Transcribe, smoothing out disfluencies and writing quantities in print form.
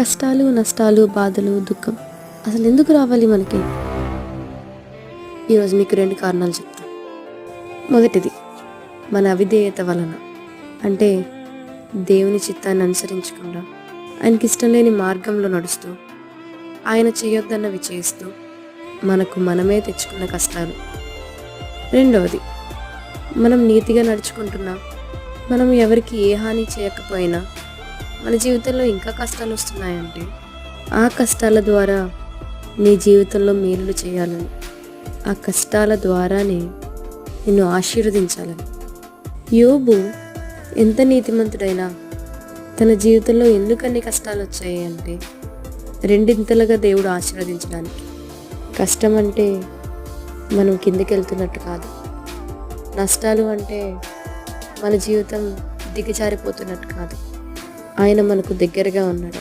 కష్టాలు, నష్టాలు, బాధలు, దుఃఖం అసలు ఎందుకు రావాలి మనకి? ఈరోజు మీకు 2 కారణాలు చెప్తాను. మొదటిది, మన అవిధేయత వలన. అంటే దేవుని చిత్తాన్ని అనుసరించకుండా ఆయనకి ఇష్టం లేని మార్గంలో నడుస్తూ, ఆయన చేయొద్దన్నవి చేస్తూ మనకు మనమే తెచ్చుకున్న కష్టాలు. రెండవది, మనం నీతిగా నడుచుకుంటున్నా, మనం ఎవరికి ఏ హాని చేయకపోయినా మన జీవితంలో ఇంకా కష్టాలు వస్తున్నాయంటే ఆ కష్టాల ద్వారా నీ జీవితంలో మేలులు చేయాలని, ఆ కష్టాల ద్వారానే నిన్ను ఆశీర్వదించాలని. యోబు ఎంత నీతిమంతుడైనా తన జీవితంలో ఎందుకన్ని కష్టాలు వచ్చాయి అంటే 2 దేవుడు ఆశీర్వదించడానికి. కష్టం అంటే మనం కిందికి వెళ్తున్నట్టు కాదు. నష్టాలు అంటే మన జీవితం దిగజారిపోతున్నట్టు కాదు. ఆయన మనకు దగ్గరగా ఉన్నాడు.